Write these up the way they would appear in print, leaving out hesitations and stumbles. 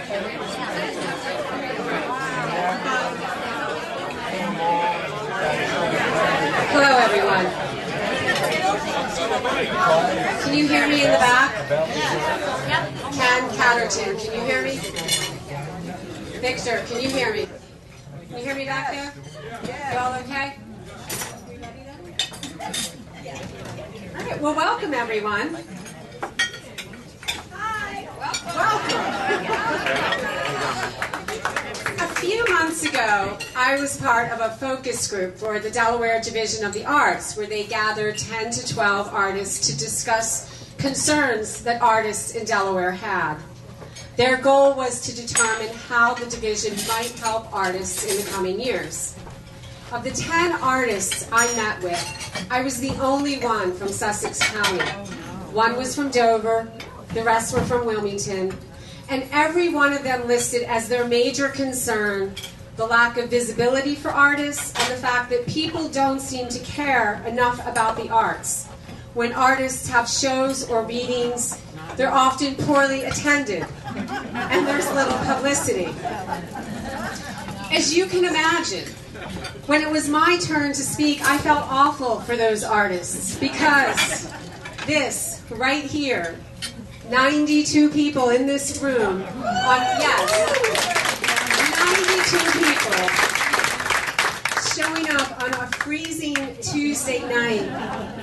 Hello, everyone. Can you hear me in the back? Ken Catterton, can you hear me? Victor, can you hear me? Can you hear me back there? You all okay? We ready then? All right, well, welcome, everyone. Hi. Welcome. A few months ago, I was part of a focus group for the Delaware Division of the Arts, where they gathered 10 to 12 artists to discuss concerns that artists in Delaware had. Their goal was to determine how the division might help artists in the coming years. Of the 10 artists I met with, I was the only one from Sussex County. One was from Dover, the rest were from Wilmington, and every one of them listed as their major concern the lack of visibility for artists and the fact that people don't seem to care enough about the arts. When artists have shows or readings, they're often poorly attended, and there's little publicity. As you can imagine, when it was my turn to speak, I felt awful for those artists, because this, right here, 92 people in this room, 92 people showing up on a freezing Tuesday night.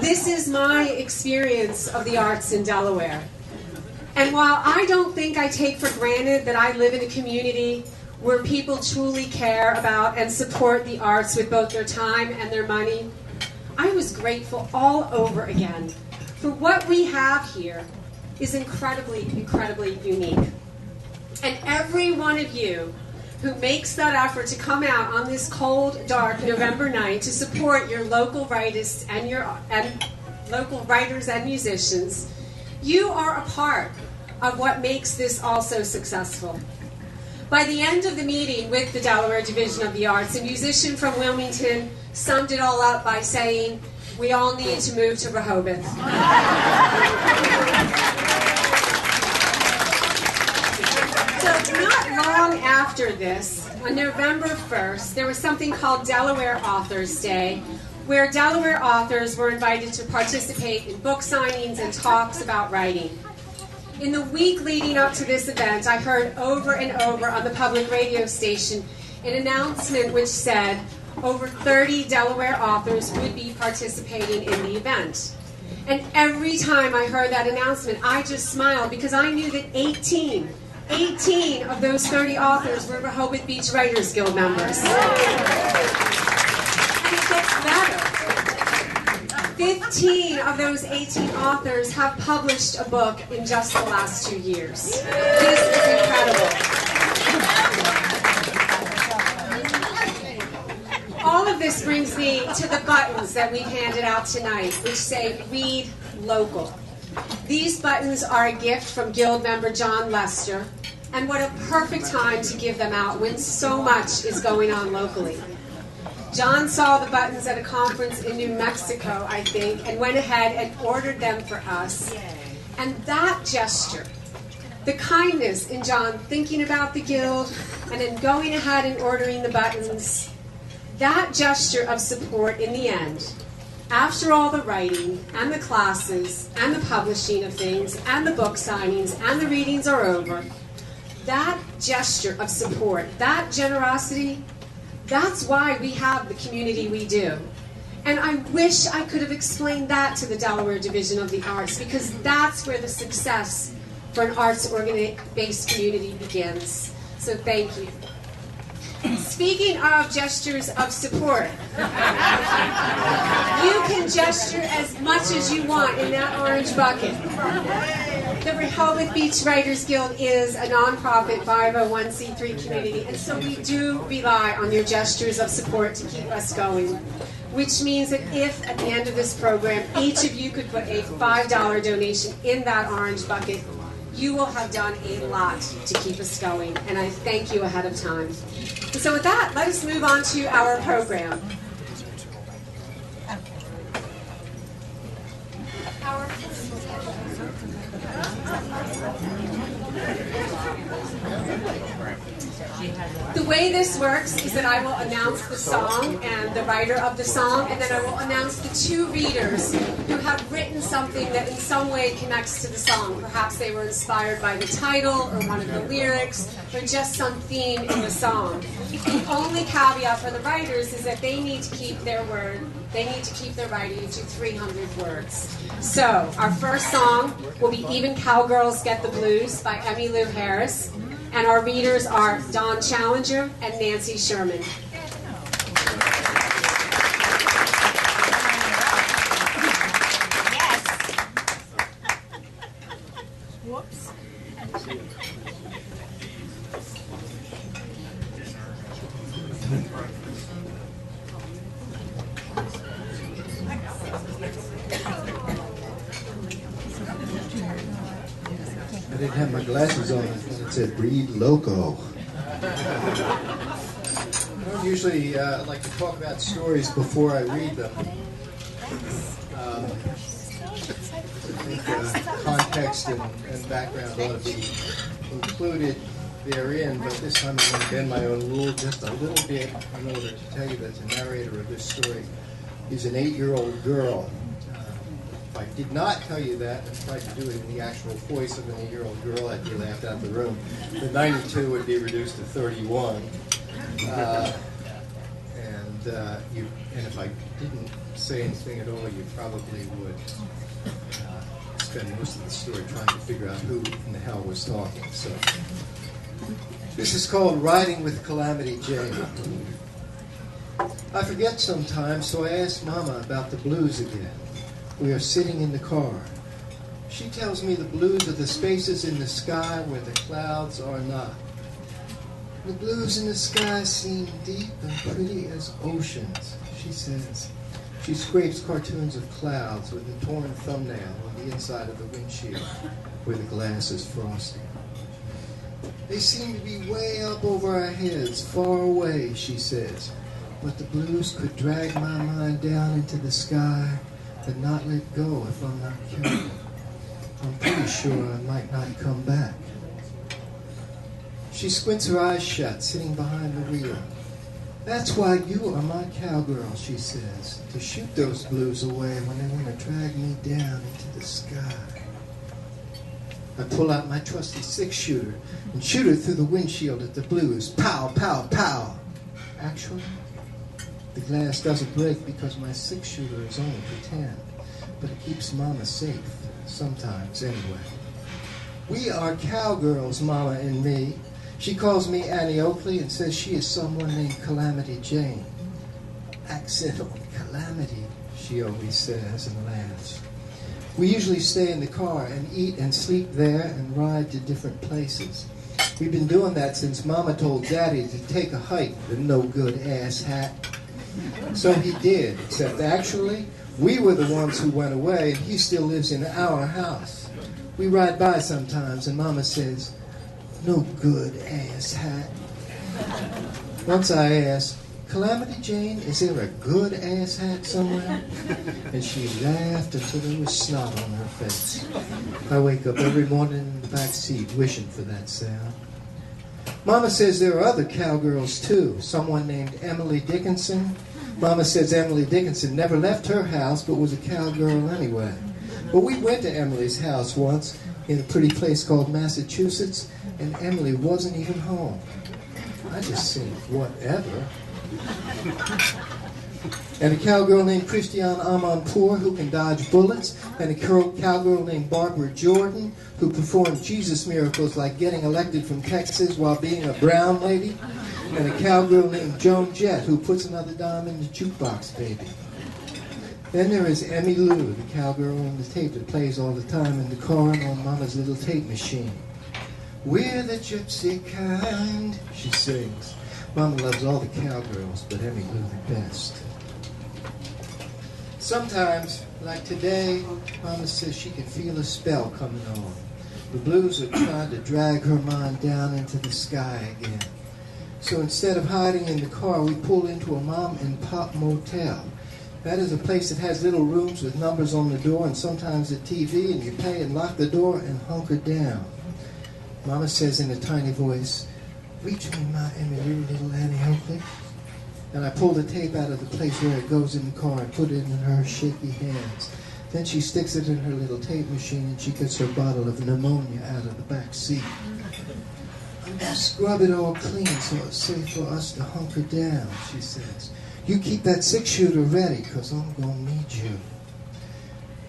This is my experience of the arts in Delaware. And while I don't think I take for granted that I live in a community where people truly care about and support the arts with both their time and their money, I was grateful all over again for what we have here is incredibly, incredibly unique. And every one of you who makes that effort to come out on this cold, dark November night to support your local writers and local writers and musicians, you are a part of what makes this all so successful. By the end of the meeting with the Delaware Division of the Arts, a musician from Wilmington summed it all up by saying, "We all need to move to Rehoboth." So not long after this, on November 1st, there was something called Delaware Authors Day, where Delaware authors were invited to participate in book signings and talks about writing. In the week leading up to this event, I heard over and over on the public radio station an announcement which said over 30 Delaware authors would be participating in the event. And every time I heard that announcement, I just smiled because I knew that 18 of those 30 authors were Rehoboth Beach Writers Guild members. And it gets better. 15 of those 18 authors have published a book in just the last 2 years. This is incredible. All of this brings me to the buttons that we've handed out tonight, which say "Read Local." These buttons are a gift from Guild member John Lester, and what a perfect time to give them out when so much is going on locally. John saw the buttons at a conference in New Mexico, I think, and went ahead and ordered them for us. And that gesture, the kindness in John thinking about the Guild and then going ahead and ordering the buttons, that gesture of support in the end, after all the writing and the classes and the publishing of things and the book signings and the readings are over, that gesture of support, that generosity, that's why we have the community we do. And I wish I could have explained that to the Delaware Division of the Arts, because that's where the success for an arts-based community begins. So thank you. Speaking of gestures of support, you can gesture as much as you want in that orange bucket. The Rehoboth Beach Writers Guild is a nonprofit 501c3 community, and so we do rely on your gestures of support to keep us going, which means that if at the end of this program each of you could put a $5 donation in that orange bucket, you will have done a lot to keep us going, and I thank you ahead of time. And so with that, let us move on to our program. way this works is that I will announce the song and the writer of the song, and then I will announce the two readers who have written something that in some way connects to the song. Perhaps they were inspired by the title or one of the lyrics or just some theme in the song. The only caveat for the writers is that they need to keep their word. They need to keep their writing to 300 words. So our first song will be Even Cowgirls Get the Blues by Emmylou Harris. And our readers are Don Challenger and Nancy Sherman. Yes. Whoops. I didn't have my glasses on when it said breed loco. I don't usually like to talk about stories before I read them. I think context and background ought to be included therein, but this time I'm going to bend my own rule just a little bit in order to tell you that the narrator of this story is an 8-year-old girl. If I did not tell you that and tried to do it in the actual voice of an 8-year-old girl, I'd be laughed out of the room. The 92 would be reduced to 31. And if I didn't say anything at all, you probably would spend most of the story trying to figure out who in the hell was talking. So this is called Riding with Calamity Jane. I forget sometimes, so I asked Mama about the blues again. We are sitting in the car. She tells me the blues are the spaces in the sky where the clouds are not. The blues in the sky seem deep and pretty as oceans, she says. She scrapes cartoons of clouds with a torn thumbnail on the inside of the windshield where the glass is frosty. They seem to be way up over our heads, far away, she says. But the blues could drag my mind down into the sky and not let go if I'm not careful. I'm pretty sure I might not come back. She squints her eyes shut, sitting behind the wheel. That's why you are my cowgirl, she says, to shoot those blues away when they want to drag me down into the sky. I pull out my trusty 6-shooter and shoot her through the windshield at the blues. Pow, pow, pow. Actually, the glass doesn't break because my 6-shooter is only pretend, but it keeps Mama safe, sometimes anyway. We are cowgirls, Mama and me. She calls me Annie Oakley and says she is someone named Calamity Jane. Accent on Calamity, she always says and laughs. We usually stay in the car and eat and sleep there and ride to different places. We've been doing that since Mama told Daddy to take a hike, the no-good ass hat. So he did, except actually, we were the ones who went away, and he still lives in our house. We ride by sometimes, and Mama says, no good ass hat. Once I asked, Calamity Jane, is there a good ass hat somewhere? And she laughed until there was snot on her face. I wake up every morning in the back seat wishing for that sound. Mama says there are other cowgirls too. Someone named Emily Dickinson. Mama says Emily Dickinson never left her house but was a cowgirl anyway. But we went to Emily's house once in a pretty place called Massachusetts, and Emily wasn't even home. I just said, whatever. And a cowgirl named Christiane Amanpour who can dodge bullets, and a cowgirl named Barbara Jordan who performed Jesus miracles like getting elected from Texas while being a brown lady, and a cowgirl named Joan Jett who puts another dime in the jukebox, baby. Then there is Emmylou, the cowgirl on the tape that plays all the time in the car and on Mama's little tape machine. We're the gypsy kind, she sings. Mama loves all the cowgirls, but Emmylou the best. Sometimes, like today, Mama says she can feel a spell coming on. The blues are trying to drag her mind down into the sky again. So instead of hiding in the car, we pull into a mom and pop motel. That is a place that has little rooms with numbers on the door and sometimes a TV, and you pay and lock the door and hunker down. Mama says in a tiny voice, Reach me my Emily, little Annie Oakley. And I pulled the tape out of the place where it goes in the car and put it in her shaky hands. Then she sticks it in her little tape machine and she gets her bottle of pneumonia out of the back seat. I'm going to scrub it all clean so it's safe for us to hunker down, she says. You keep that 6-shooter ready, 'cause I'm going to need you.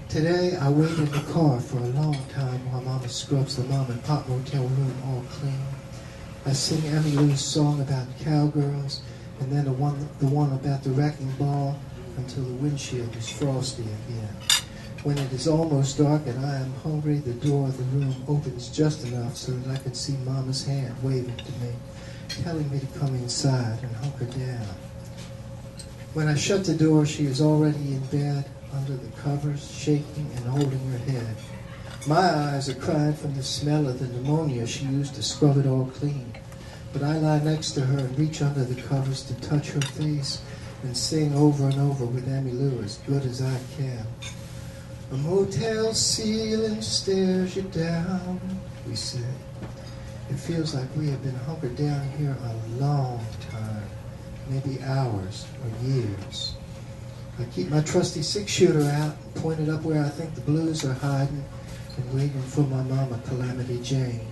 Today, I wait in the car for a long time while Mama scrubs the mom and pop motel room all clean. I sing Emmy Lou's song about cowgirls, and then the one about the wrecking ball until the windshield is frosty again. When it is almost dark and I am hungry, the door of the room opens just enough so that I can see Mama's hand waving to me, telling me to come inside and hunker down. When I shut the door, she is already in bed, under the covers, shaking and holding her head. My eyes are crying from the smell of the pneumonia she used to scrub it all clean. But I lie next to her and reach under the covers to touch her face and sing over and over with Emmy Lou as good as I can. A motel ceiling stares you down, we said. It feels like we have been hunkered down here a long time, maybe hours or years. I keep my trusty 6-shooter out and point it up where I think the blues are hiding and waiting for my mama, Calamity Jane.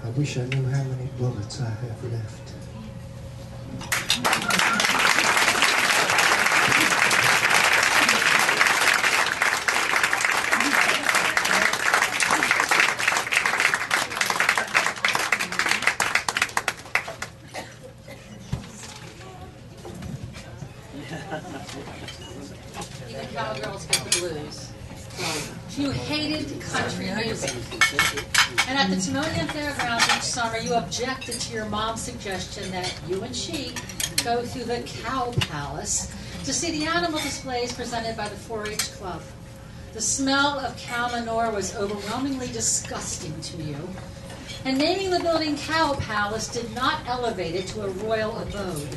I wish I knew how many bullets I have left. Even cowgirls get the blues. You hated country music. And at the Timonian Fairgrounds each summer, you objected to your mom's suggestion that you and she go through the Cow Palace to see the animal displays presented by the 4-H Club. The smell of cow manure was overwhelmingly disgusting to you, and naming the building Cow Palace did not elevate it to a royal abode.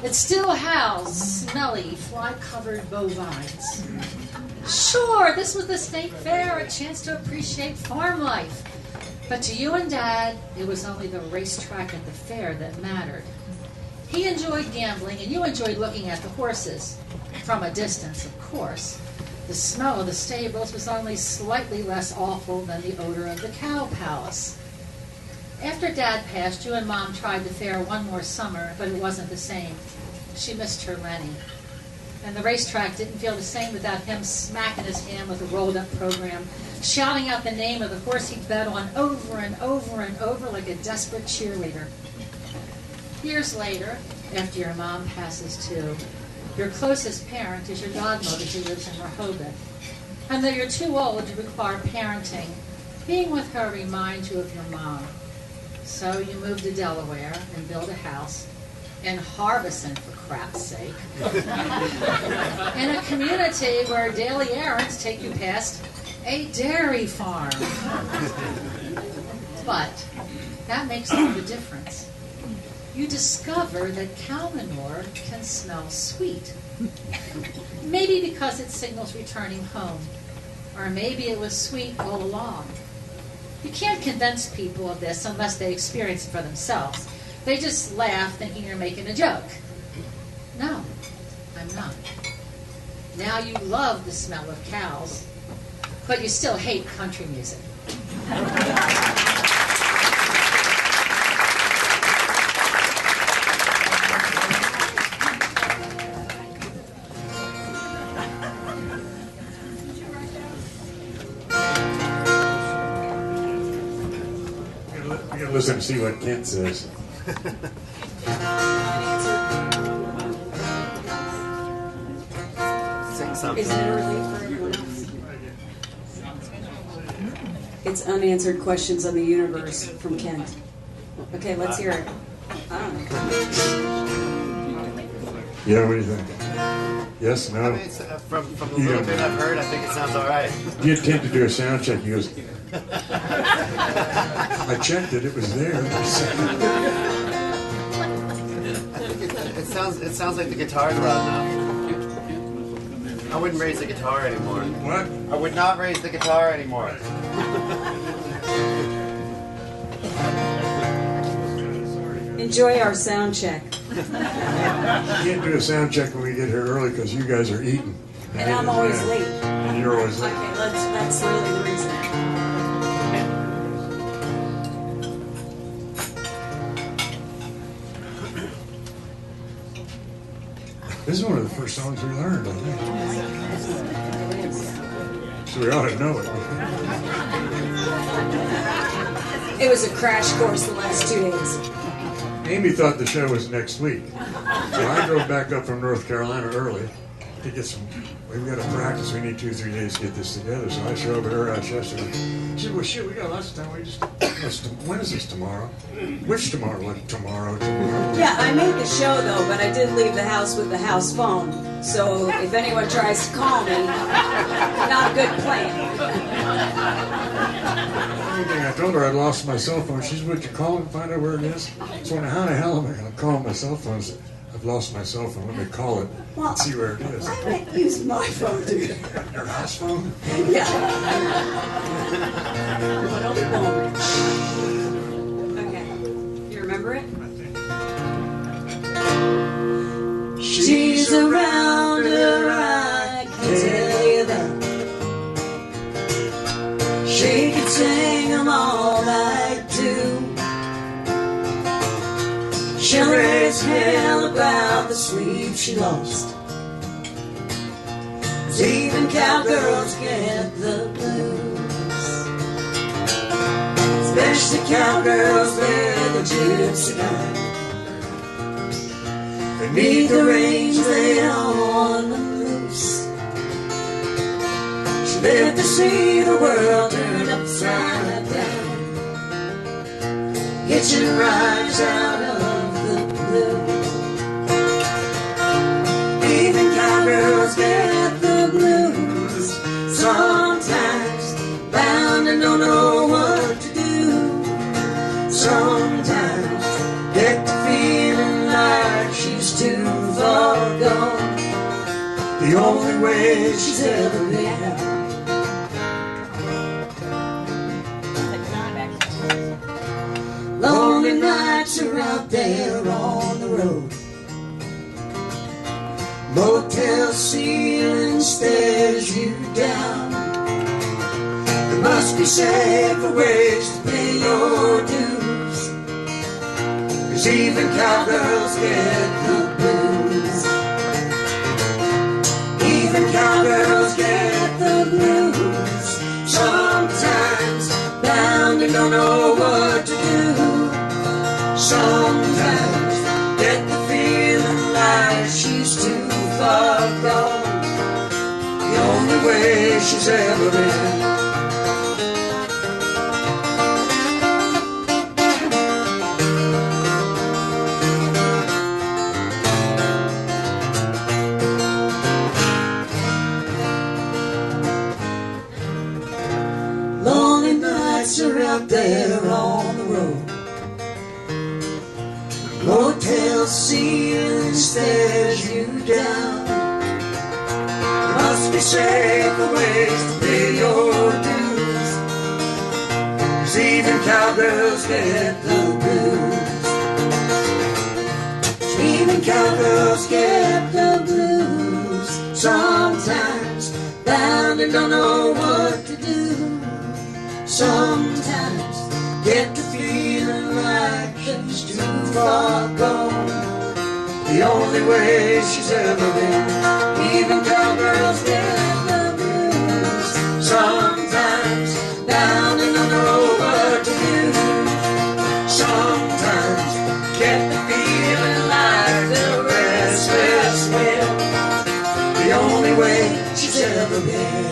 It still housed smelly, fly-covered bovines. Sure, this was the state fair, a chance to appreciate farm life. But to you and Dad, it was only the racetrack at the fair that mattered. He enjoyed gambling, and you enjoyed looking at the horses. From a distance, of course. The smell of the stables was only slightly less awful than the odor of the Cow Palace. After Dad passed, you and Mom tried the fair one more summer, but it wasn't the same. She missed her Lenny. And the racetrack didn't feel the same without him smacking his hand with a rolled-up program, shouting out the name of the horse he'd bet on over and over and over like a desperate cheerleader. Years later, after your mom passes too, your closest parent is your godmother who lives in Rehoboth. And though you're too old to require parenting, being with her reminds you of your mom. So you move to Delaware and build a house in Harbison, for crap's sake. In a community where daily errands take you past a dairy farm. But that makes all the difference. You discover that cow manure can smell sweet. Maybe because it signals returning home. Or maybe it was sweet all along. You can't convince people of this unless they experience it for themselves. They just laugh thinking you're making a joke. No, I'm not. Now you love the smell of cows, but you still hate country music. We're gonna listen to see what Kent says. Sing something. Is it early for everyone else? It's unanswered questions on the universe from Kent. Okay, let's hear it. I don't know. Yeah, what do you think? Yes, no? I mean, from the little bit I've heard, I think it sounds all right. Get Kent to do a sound check. He goes, I checked it. It was there. It sounds like the guitar's loud enough. I wouldn't raise the guitar anymore. What? I would not raise the guitar anymore. Enjoy our sound check. We can't do a sound check when we get here early because you guys are eating. And I'm always late. And you're always late. Okay, that's really the reason. This is one of the first songs we learned, I think. So we ought to know it. It was a crash course the last 2 days. Amy thought the show was next week. So I drove back up from North Carolina early to get some. We've got to practice. We need 2-3 days to get this together. So I showed up at her house yesterday. She said, well, shit, we got lots of time. When is this tomorrow? Which tomorrow? What, tomorrow? Yeah, I made the show though, but I did leave the house with the house phone. So if anyone tries to call me, not a good plan. I told her I'd lost my cell phone. She said, would you call and find out where it is? So how the hell am I going to call my cell phone? I said, I've lost my cell phone. Let me call it and see where it is. I can't use my phone, dude. Your house phone? Yeah. But I'll be home. Okay. You remember it? She's around her, I can tell you that. She can sing them all like two. She'll raise hell about the sleep she lost. 'Cause even cowgirls get the blues. Especially cowgirls with a gypsy kind. Beneath the range they on the loose. She lived to see the world turn upside down. Hitching rides out of the blue. Even cowgirls get the blues. Sometimes bound and don't know what to do. Sometimes get the feeling like she's too far gone. The only way she's ever been. Lonely nights are out there on the road. Motel ceiling stares you down. There must be safer ways to pay your dues. 'Cause even cowgirls get the blues. Even cowgirls get the blues. Sometimes bound and don't know what to do. Sometimes get the feeling like she's too far gone. The only way she's ever been. Lonely nights are out there on the road. Motel ceiling stares you down. Must be safer ways to pay your dues. 'Cause even cowgirls get the blues. Even cowgirls get the blues. Sometimes bound and don't know what to do. Sometimes get the feeling like she's too far gone. The only way she's ever been. Even cowgirls get the blues. Sometimes down and don't know what to do. Sometimes get the feeling like the restless wind. The only way she's ever been.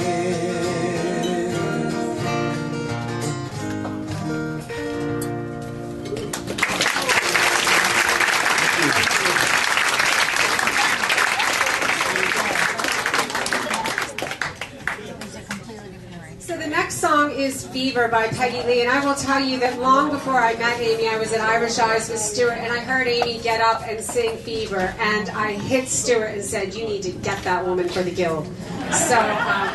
Song is Fever by Peggy Lee, and I will tell you that long before I met Amy, I was at Irish Eyes with Stuart, and I heard Amy get up and sing Fever, and I hit Stuart and said, you need to get that woman for the Guild. So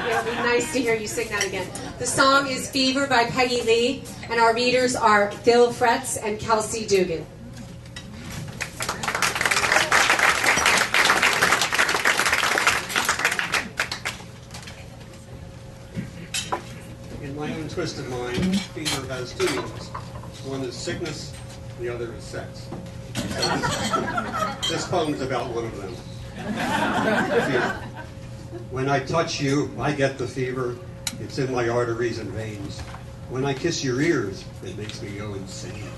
it'll be nice to hear you sing that again. The song is Fever by Peggy Lee, and our readers are Phil Fretz and Kelsey Dugan. twisted mind, fever has two meanings. One is sickness, the other is sex. This poem's about one of them. Fever. When I touch you, I get the fever. It's in my arteries and veins. When I kiss your ears, it makes me go insane.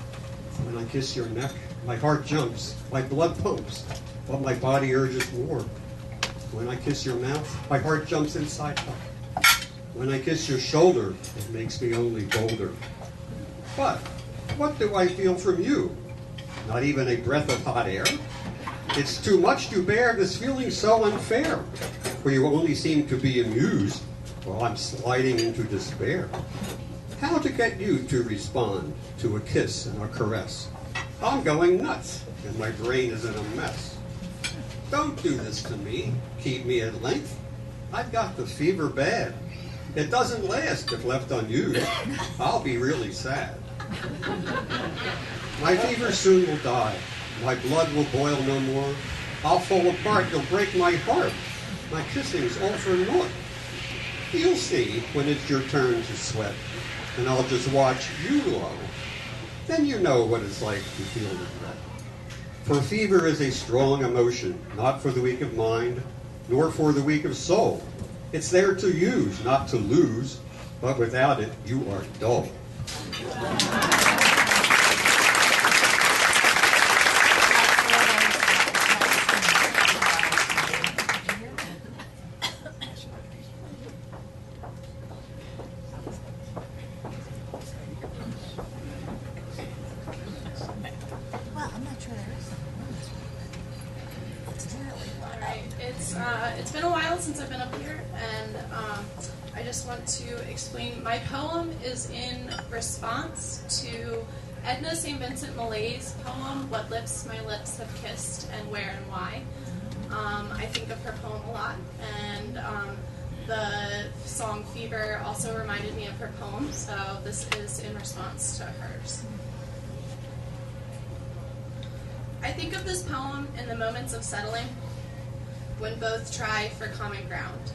When I kiss your neck, my heart jumps, my blood pumps, but my body urges more. When I kiss your mouth, my heart jumps inside out. When I kiss your shoulder, it makes me only bolder. But what do I feel from you? Not even a breath of hot air? It's too much to bear, this feeling so unfair, for you only seem to be amused while I'm sliding into despair. How to get you to respond to a kiss and a caress? I'm going nuts, and my brain is in a mess. Don't do this to me, keep me at length. I've got the fever bad. It doesn't last if left unused. I'll be really sad. My fever soon will die. My blood will boil no more. I'll fall apart, you'll break my heart. My kissing's all for naught. You'll see when it's your turn to sweat, and I'll just watch you glow. Then you know what it's like to feel regret. For fever is a strong emotion, not for the weak of mind, nor for the weak of soul. It's there to use, not to lose, but without it, you are dull. It's been a while since I've been up here, and I just want to explain. My poem is in response to Edna St. Vincent Millay's poem, What Lips My Lips Have Kissed and Where and Why. I think of her poem a lot, and the song Fever also reminded me of her poem, so this is in response to hers. I think of this poem in the moments of settling, when both try for common ground.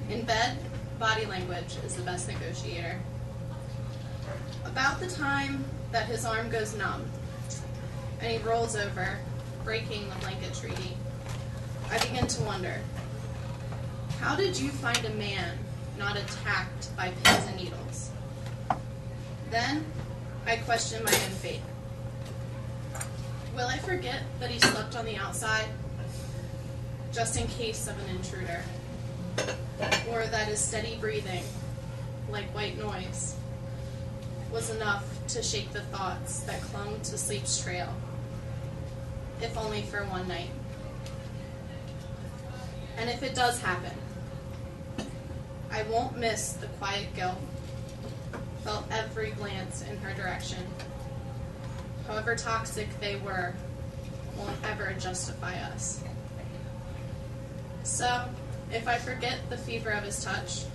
In bed, body language is the best negotiator. About the time that his arm goes numb, and he rolls over, breaking the blanket treaty, I begin to wonder, how did you find a man not attacked by pins and needles? Then, I question my own fate. Will I forget that he slept on the outside, just in case of an intruder? Or that his steady breathing, like white noise, was enough to shake the thoughts that clung to sleep's trail, if only for one night? And if it does happen, I won't miss the quiet guilt, felt every glance in her direction. However toxic they were, won't ever justify us. So, if I forget the fever of his touch,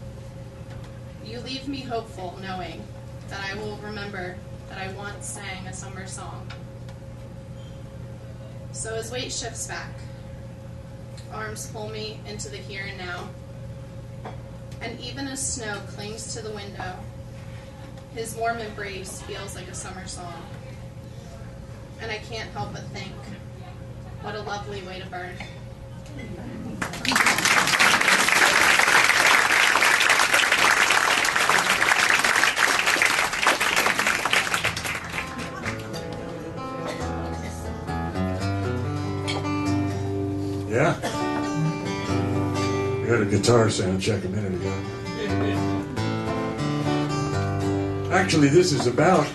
you leave me hopeful knowing that I will remember that I once sang a summer song. So as weight shifts back, arms pull me into the here and now, and even as snow clings to the window, his warm embrace feels like a summer song. And I can't help but think, what a lovely way to burn. Yeah. We had a guitar sound check a minute ago. Actually, this is about,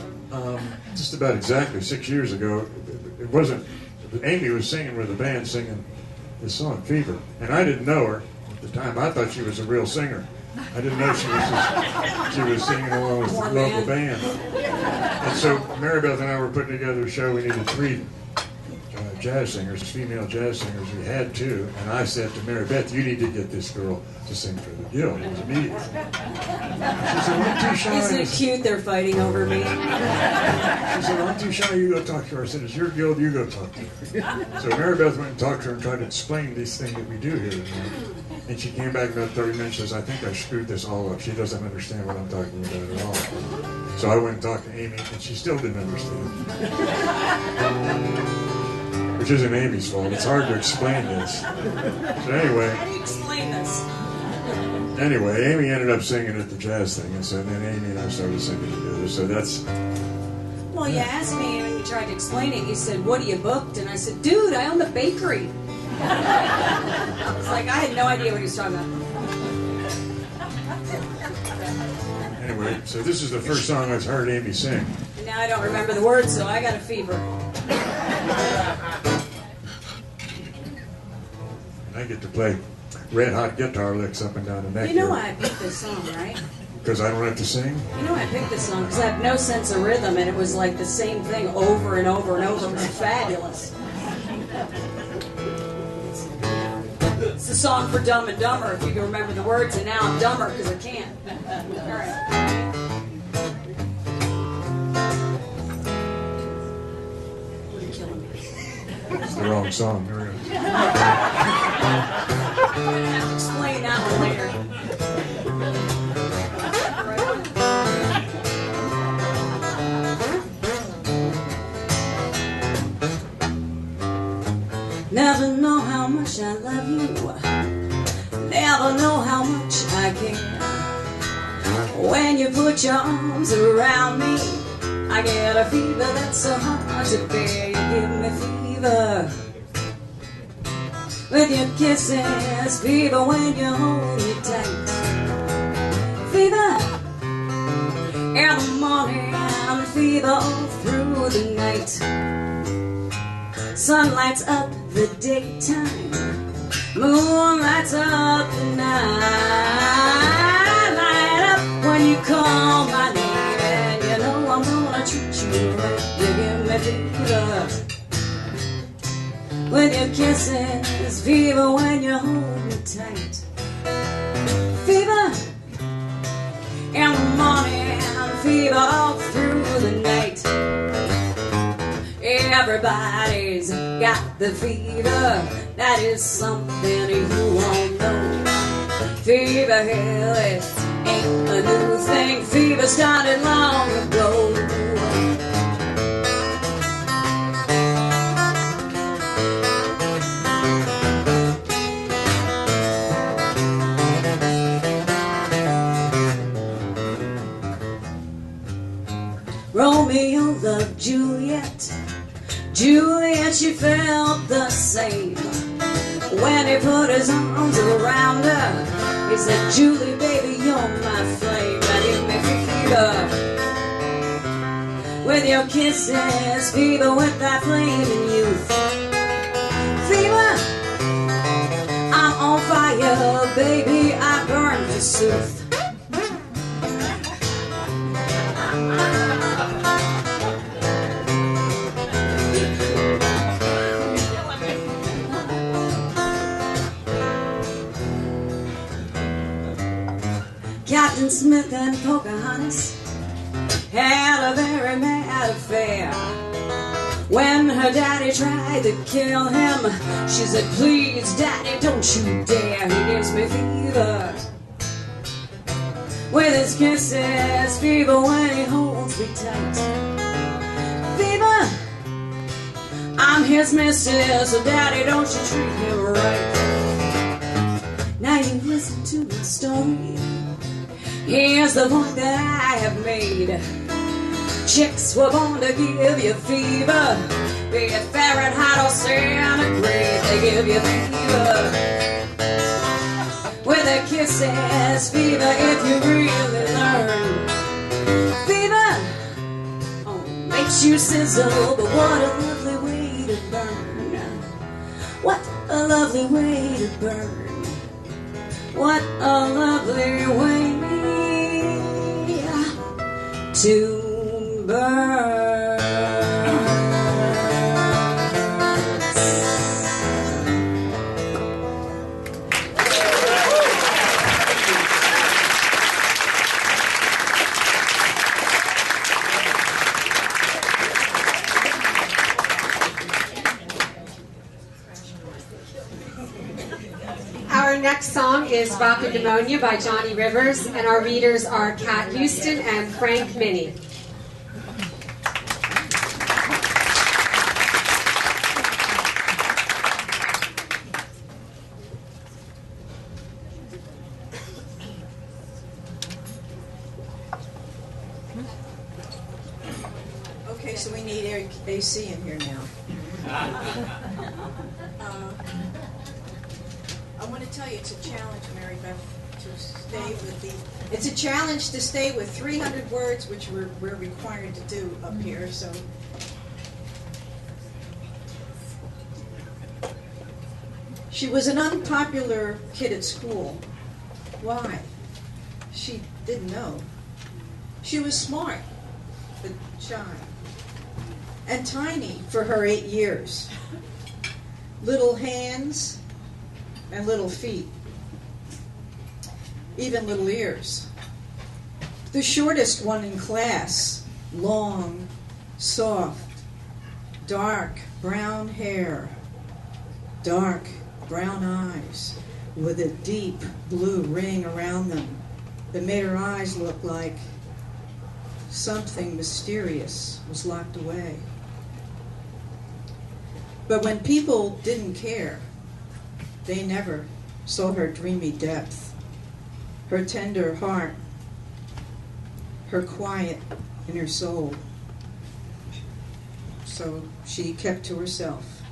just about exactly 6 years ago. It wasn't, Amy was singing with the band singing this song, Fever. And I didn't know her at the time. I thought she was a real singer. I didn't know she was singing along with the local band. And so Mary Beth and I were putting together a show. We needed three jazz singers, female jazz singers. We had two, and I said to Mary Beth, "You need to get this girl to sing for the Guild immediately." She said, "I'm too shy." Isn't it cute they're fighting over me? She said, "I'm too shy, you go talk to her." I said, "It's your guild, you go talk to her." So Mary Beth went and talked to her and tried to explain this thing that we do here. And she came back about 30 minutes and says, "I think I screwed this all up. She doesn't understand what I'm talking about at all." So I went and talked to Amy, and she still didn't understand. Which isn't Amy's fault. It's hard to explain this. So anyway. How do you explain this? Anyway, Amy ended up singing at the jazz thing, and so then Amy and I started singing together. So that's... Well, you asked me when you tried to explain it, you said, "What are you booked?" And I said, "Dude, I own the bakery." It's like I had no idea what he was talking about. Anyway, so this is the first song I've heard Amy sing. And now I don't remember the words, so I got a fever. And I get to play red hot guitar licks up and down the neck. You know why I picked this song, right? Because I don't have to sing? You know why I picked this song? Because I have no sense of rhythm, and it was like the same thing over and over and over. It was fabulous. It's the song for Dumb and Dumber, if you can remember the words, and now I'm dumber because I can't. All right. You're killing me. It's the wrong song. I'm going to have to explain that one later. Never know how much I love you. Never know how much I care. When you put your arms around me, I get a fever that's so hard to bear. You give me fever with your kisses, fever when you hold me tight. Fever in the morning, fever all through the night. Sun lights up the daytime, moon lights up the night. Light up when you call my name, and you know I'm gonna treat you right. You give me fever with your kisses, fever when you hold me tight. Fever in the morning, fever all through the night. Everybody's got the fever, that is something you won't know. Fever, hell, it ain't a new thing. Fever started long ago. Romeo loved Juliet. Juliet, she felt the same. When he put his arms around her, he said, "Julie, baby, you're my flame. Now give me fever with your kisses, fever with that flame in youth. Fever, I'm on fire, baby, I burn forsooth." Captain Smith and Pocahontas had a very mad affair. When her daddy tried to kill him, she said, "Please, daddy, don't you dare. He gives me fever with his kisses, fever when he holds me tight. Fever, I'm his missus, so daddy, don't you treat him right." Now you listen to my story. Here's the point that I have made. Chicks were born to give you fever, be it Fahrenheit or centigrade. They give you fever with their kisses, fever if you really learn. Fever makes you sizzle, but what a lovely way to burn. What a lovely way to burn. What a lovely way to burn. next song is Rockin' Pneumonia by Johnny Rivers, and our readers are Kat Houston and Frank Minnie. Okay, so we need AC in here now. I want to tell you, it's a challenge, Mary Beth, to stay with the. It's a challenge to stay with 300 words, which we're required to do up here. So, she was an unpopular kid at school. Why? She didn't know. She was smart, but shy, and tiny for her 8 years. Little hands and little feet, even little ears. The shortest one in class, long, soft, dark brown hair, dark brown eyes with a deep blue ring around them that made her eyes look like something mysterious was locked away. But when people didn't care, they never saw her dreamy depth, her tender heart, her quiet inner soul. So she kept to herself.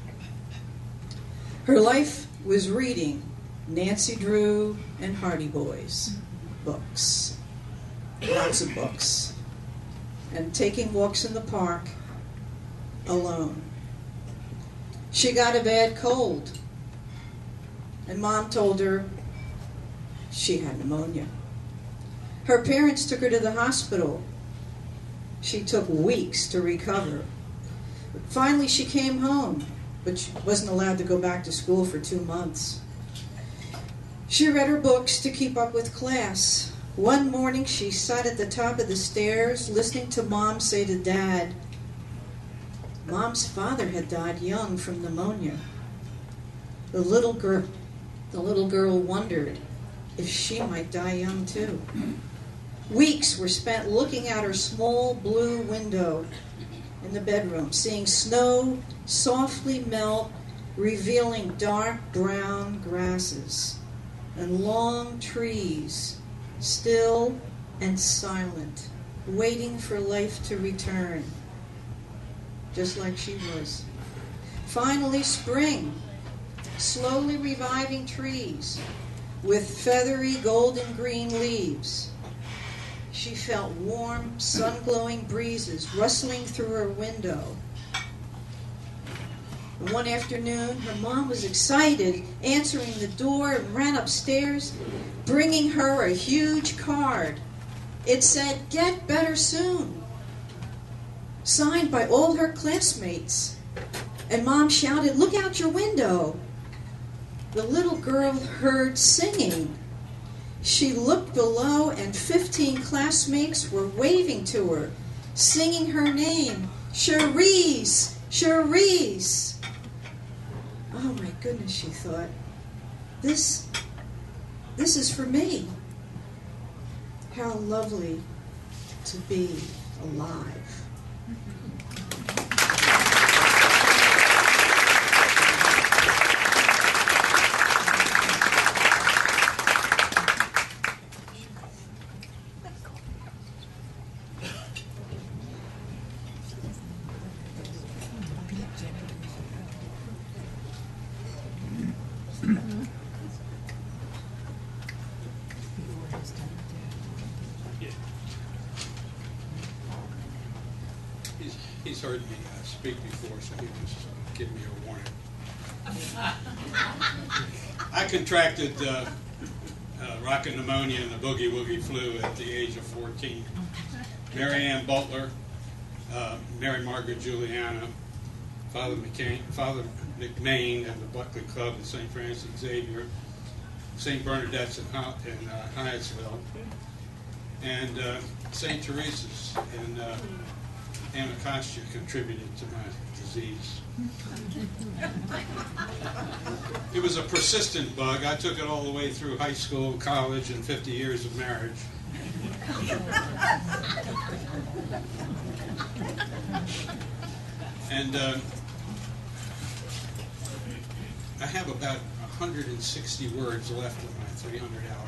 Her life was reading Nancy Drew and Hardy Boys books, lots of books, and taking walks in the park alone. She got a bad cold, and Mom told her she had pneumonia. Her parents took her to the hospital. She took weeks to recover. Finally, she came home, but she wasn't allowed to go back to school for 2 months. She read her books to keep up with class. One morning, she sat at the top of the stairs, listening to Mom say to Dad, Mom's father had died young from pneumonia. The little girl wondered if she might die young too. Weeks were spent looking out her small blue window in the bedroom, seeing snow softly melt, revealing dark brown grasses and long trees, still and silent, waiting for life to return, just like she was. Finally, spring, slowly reviving trees with feathery golden green leaves. She felt warm, sun-glowing breezes rustling through her window. And one afternoon, her mom was excited, answering the door, and ran upstairs, bringing her a huge card. It said, "Get better soon," signed by all her classmates. And Mom shouted, "Look out your window." The little girl heard singing. She looked below, and 15 classmates were waving to her, singing her name, Cherise, Cherise. Oh my goodness, she thought, this is for me. How lovely to be alive. He's heard me speak before, so he just give me a warning. I contracted rockin' pneumonia and the boogie woogie flu at the age of 14. Mary Ann Butler, Mary Margaret Juliana, Father McMain and the Buckley Club in St. Francis Xavier, St. Bernadette's in Hyattsville, and St. Teresa's in Anacostia contributed to my disease. It was a persistent bug. I took it all the way through high school, college, and 50 years of marriage. And I have about 160 words left of my 300-hour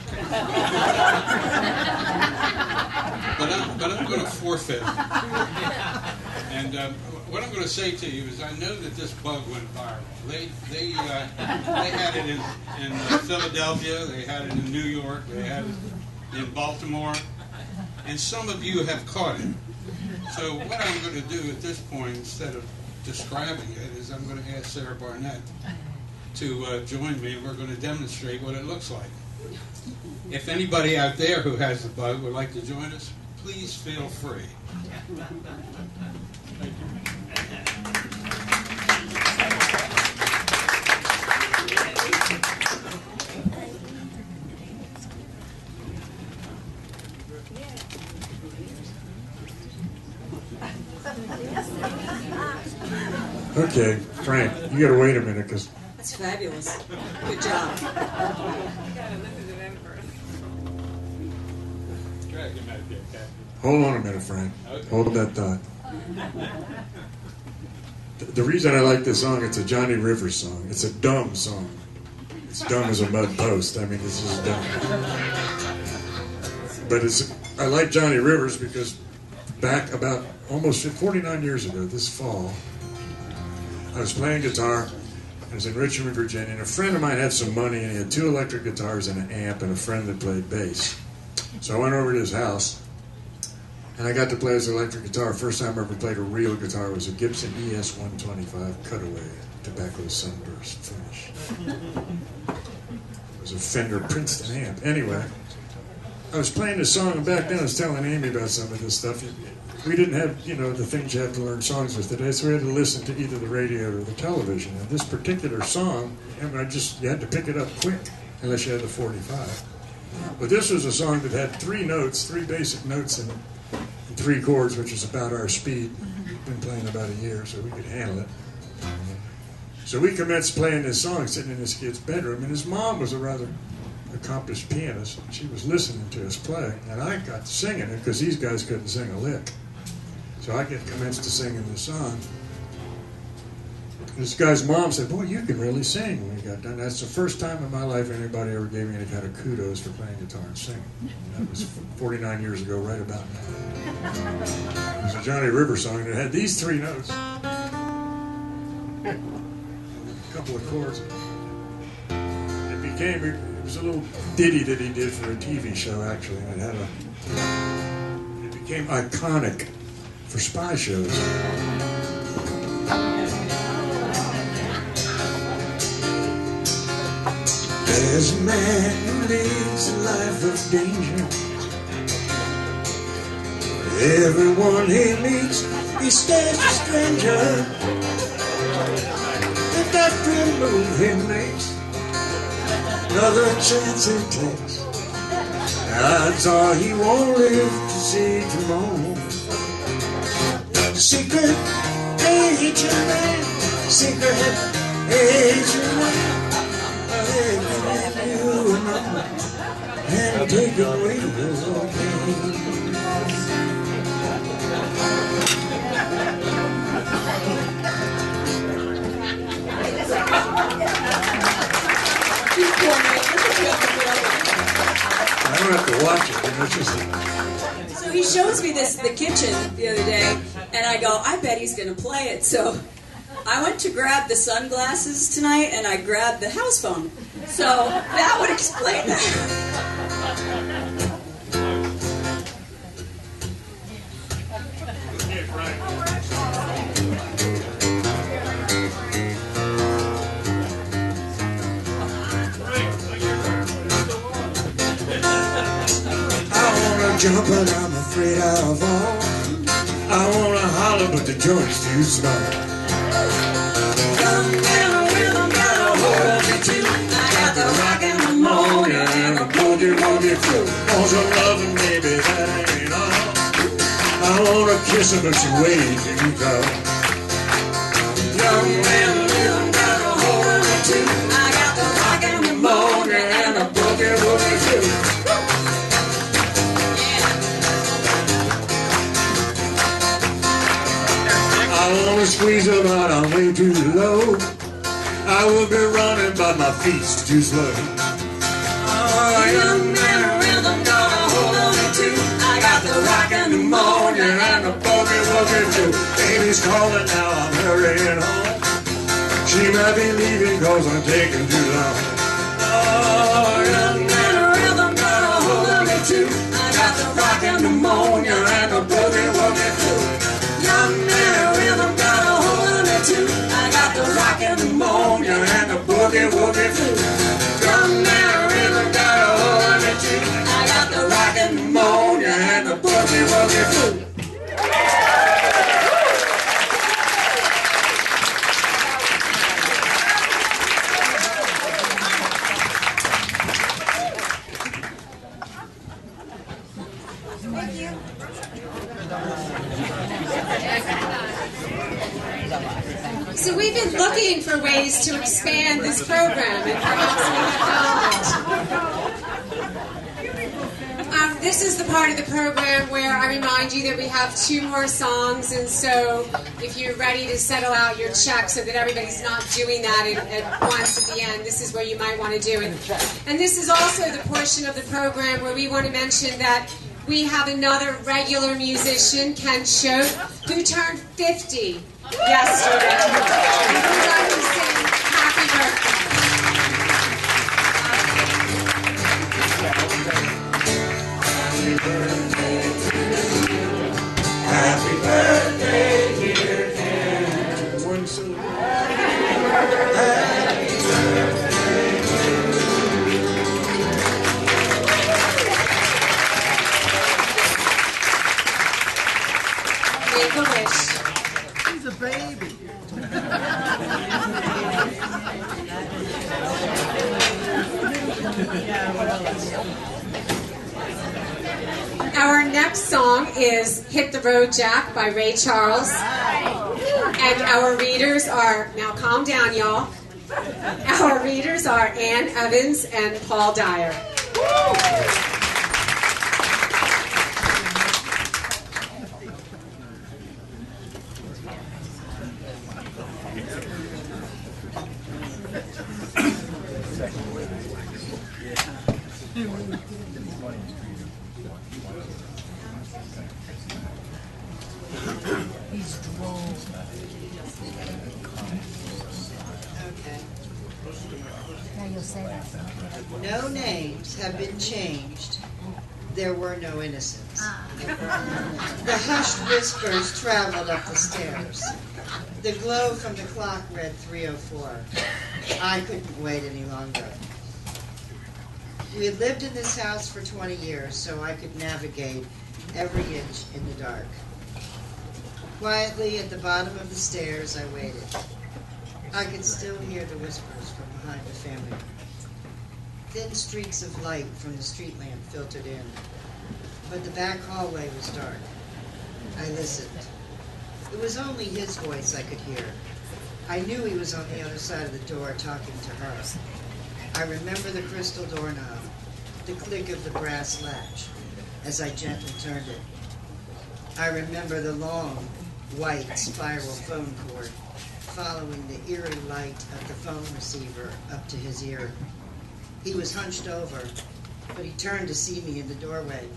but I'm going to forfeit. And what I'm going to say to you is I know that this bug went viral. They had it in Philadelphia, they had it in New York, they had it in Baltimore, and some of you have caught it. So what I'm going to do at this point, instead of describing it, is I'm going to ask Sarah Barnett to join me, and we're going to demonstrate what it looks like. If anybody out there who has the bug would like to join us, please feel free. Thank you. Okay, Frank, you gotta wait a minute, because... That's fabulous. Good job. Hold on a minute, Frank. Okay. Hold that thought. The reason I like this song, it's a Johnny Rivers song. It's a dumb song. It's dumb as a mud post. I mean, this is dumb. But I like Johnny Rivers because back about almost 49 years ago, this fall, I was playing guitar. I was in Richmond, Virginia, and a friend of mine had some money, and he had 2 electric guitars and an amp, and a friend that played bass. So I went over to his house, and I got to play his electric guitar. First time I ever played a real guitar was a Gibson ES-125 Cutaway, tobacco sunburst finish. It was a Fender Princeton amp. Anyway, I was playing this song, and back then I was telling Amy about some of this stuff. We didn't have, the things you have to learn songs with today, so we had to listen to either the radio or the television. And this particular song, you had to pick it up quick, unless you had the 45. But this was a song that had 3 notes, 3 basic notes in it, and 3 chords, which is about our speed. We've been playing about a year, so we could handle it. So we commenced playing this song sitting in this kid's bedroom, and his mom was a rather accomplished pianist. She was listening to us play, and I got to singing it because these guys couldn't sing a lick. So I commenced to singing this song. This guy's mom said, "Boy, you can really sing," when he got done. That's the first time in my life anybody ever gave me any kind of kudos for playing guitar and singing. That was 49 years ago, right about now. It was a Johnny Rivers song, and it had these 3 notes. And a couple of chords. It was a little ditty that he did for a TV show, actually, and it became iconic for spy shows. There's a man who lives a life of danger. Everyone he meets, he stays a stranger. If every move he makes, another chance he takes, odds are he won't live to see tomorrow. Secret agent man, secret agent man, they can give you a number and take away your pain. I don't have to watch it. It's just... So he shows me this in the kitchen the other day, and I go, I bet he's going to play it. So I went to grab the sunglasses tonight, and I grabbed the house phone. So that would explain that. Jump, but I'm afraid I'll fall. I wanna holler, but the joint's too small. Come down with them, got a hold of me too. I got the rock in the morning and the boogie woogie too. Want some loving, baby, that ain't all. I wanna kiss him, but she waved and you come. Young man, little got a hold of me too. I got the rock and the moan and the boogie woogie too. I wanna squeeze her, but I'm way too low. I will be running, but my feet's too slow. Oh, young man, rhythm got a hold of me too. I got the rock and the moan and the boogie woogie too. Baby's calling now, I'm hurrying home. She might be leaving cause I'm taking too long. Oh, young man, rhythm got a hold of me too. I got the rock and the moan and the boogie woogie too. Young man, rhythm got a hold of me too. I got the rock and the moan and the boogie woogie too. Young man, rhythm got a hold of me too. I got the rock and the moan and the boogie woogie too. So we've been looking for ways to expand this program, and perhaps we have found it. This is the part of the program where I remind you that we have 2 more songs, and so if you're ready to settle out your check so that everybody's not doing that at once at the end, this is where you might want to do it. And this is also the portion of the program where we want to mention that we have another regular musician, Ken Choate, who turned 50 yesterday. And we'd like to sing happy birthday. Happy birthday, dear Ken. One syllable. Happy birthday to you. Make a wish. He's a baby. Our next song is Hit the Road Jack by Ray Charles. And our readers are, now calm down y'all. Our readers are Ann Evans and Paul Dyer. No names have been changed. There were no innocents. The hushed whispers traveled up the stairs. The glow from the clock read 3:04. I couldn't wait any longer. We had lived in this house for 20 years, so I could navigate every inch in the dark. Quietly at the bottom of the stairs, I waited. I could still hear the whispers from behind the family room. Thin streaks of light from the street lamp filtered in, but the back hallway was dark. I listened. It was only his voice I could hear. I knew he was on the other side of the door talking to her. I remember the crystal doorknob, the click of the brass latch as I gently turned it. I remember the long, white spiral phone cord following the eerie light of the phone receiver up to his ear. He was hunched over, but he turned to see me in the doorway.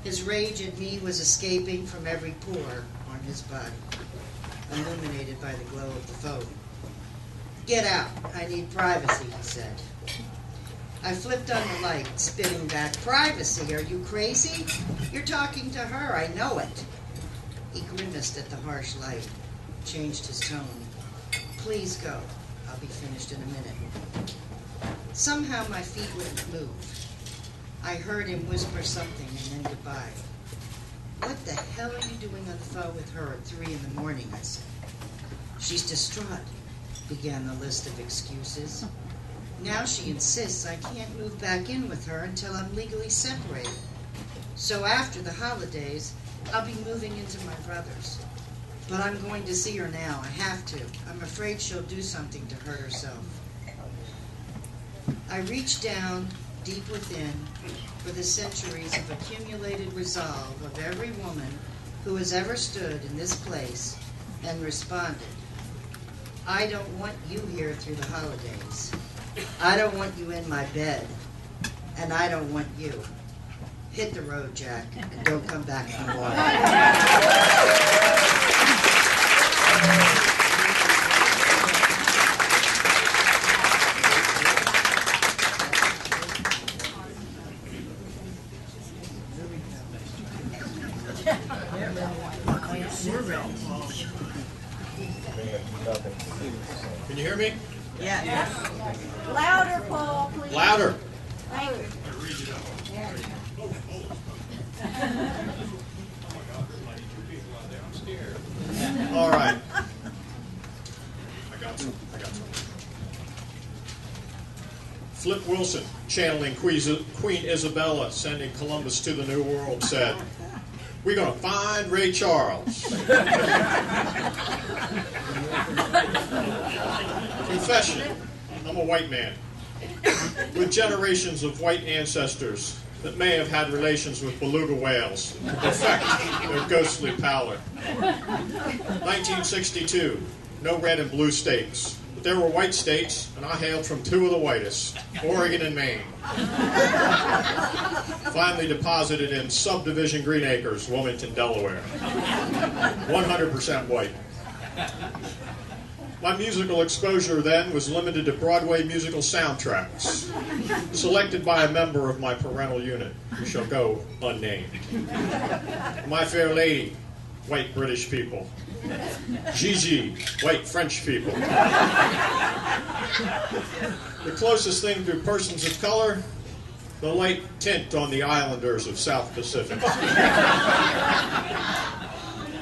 His rage at me was escaping from every pore on his body, illuminated by the glow of the phone. "Get out, I need privacy," he said. I flipped on the light, spitting back. "Privacy? Are you crazy? You're talking to her, I know it." He grimaced at the harsh light, changed his tone. "Please go, I'll be finished in a minute." Somehow my feet wouldn't move. I heard him whisper something and then goodbye. "What the hell are you doing on the phone with her at 3 in the morning?" I said. "She's distraught," began the list of excuses. "Now she insists I can't move back in with her until I'm legally separated. So after the holidays, I'll be moving into my brother's. But I'm going to see her now. I have to. I'm afraid she'll do something to hurt herself. I reach down deep within for the centuries of accumulated resolve of every woman who has ever stood in this place and responded. I don't want you here through the holidays. I don't want you in my bed. And I don't want you. Hit the road, Jack, and don't come back for a while. Can you hear me? Yes. Louder, Paul, please. Louder. Thank you. All right. I got some. Flip Wilson, channeling Queen Isabella, sending Columbus to the New World, said, "We're going to find Ray Charles." Confession, I'm a white man with generations of white ancestors that may have had relations with beluga whales to perfect their ghostly pallor. 1962, no red and blue states, but there were white states, and I hailed from two of the whitest, Oregon and Maine. Finally deposited in subdivision Green Acres, Wilmington, Delaware. 100% white. My musical exposure then was limited to Broadway musical soundtracks, selected by a member of my parental unit, who shall go unnamed. My Fair Lady, white British people. Gigi, white French people. The closest thing to persons of color, the light tint on the islanders of South Pacific.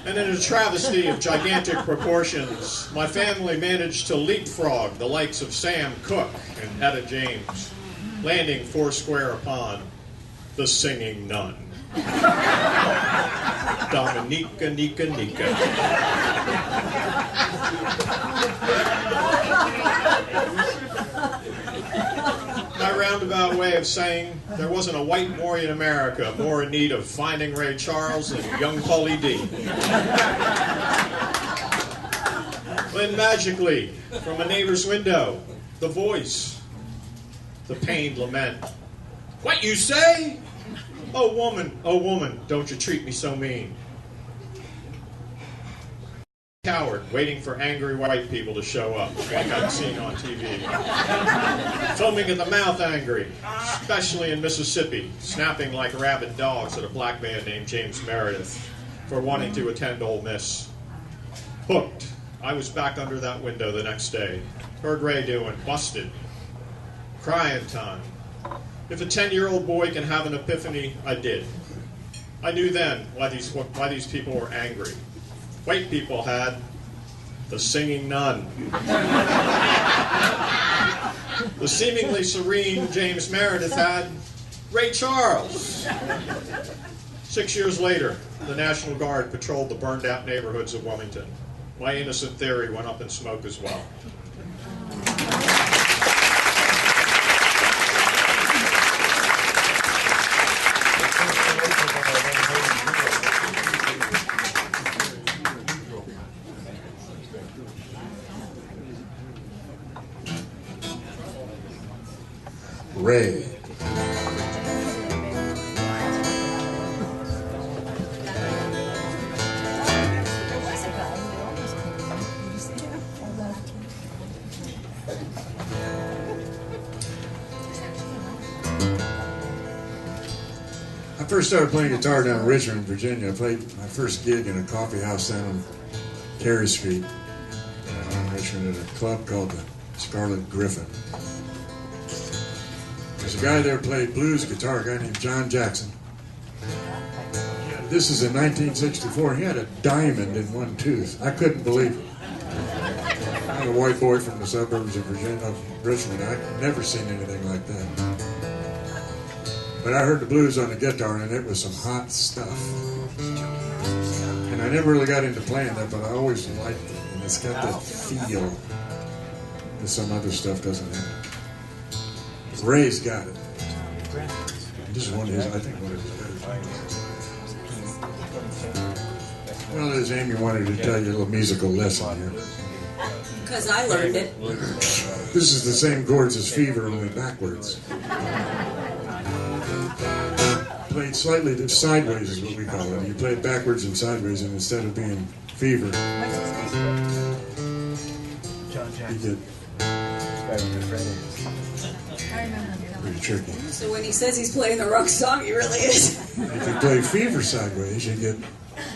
And in a travesty of gigantic proportions, my family managed to leapfrog the likes of Sam Cooke and Etta James, landing foursquare upon the singing nun. Dominica, Nika, Nika. My roundabout way of saying there wasn't a white boy in America more in need of finding Ray Charles than young Paulie D. Then magically, from a neighbor's window, the voice, the pained lament. "What you say? Oh woman, don't you treat me so mean." Coward, waiting for angry white people to show up, like I've seen on TV. Foaming at the mouth angry, especially in Mississippi, snapping like rabid dogs at a black man named James Meredith for wanting to attend Ole Miss. Hooked, I was back under that window the next day. Heard Ray doing Busted. Crying time. If a 10-year-old boy can have an epiphany, I did. I knew then why these people were angry. White people had the singing nun. The seemingly serene James Meredith had Ray Charles. 6 years later, the National Guard patrolled the burned-out neighborhoods of Wilmington. My innocent theory went up in smoke as well. Ray. I first started playing guitar down in Richmond, Virginia. I played my first gig in a coffee house down on Carey Street in Richmond at a club called the Scarlet Griffin. There's a guy there who played blues guitar, a guy named John Jackson. This is in 1964. He had a diamond in one tooth. I couldn't believe it. I'm a white boy from the suburbs of Richmond. I'd never seen anything like that. But I heard the blues on the guitar, and it was some hot stuff. I never really got into playing that, but I always liked it. And it's got that feel that some other stuff doesn't have. Ray's got it. This is one of his, I think, one of his better. Well, as Amy wanted to tell you a little musical lesson here. Because I learned it. This is the same chords as Fever, only backwards. Played slightly sideways is what we call it. You play it backwards and sideways, and instead of being Fever, you get pretty tricky. So when he says he's playing the wrong song, he really is. If you play Fever sideways, you get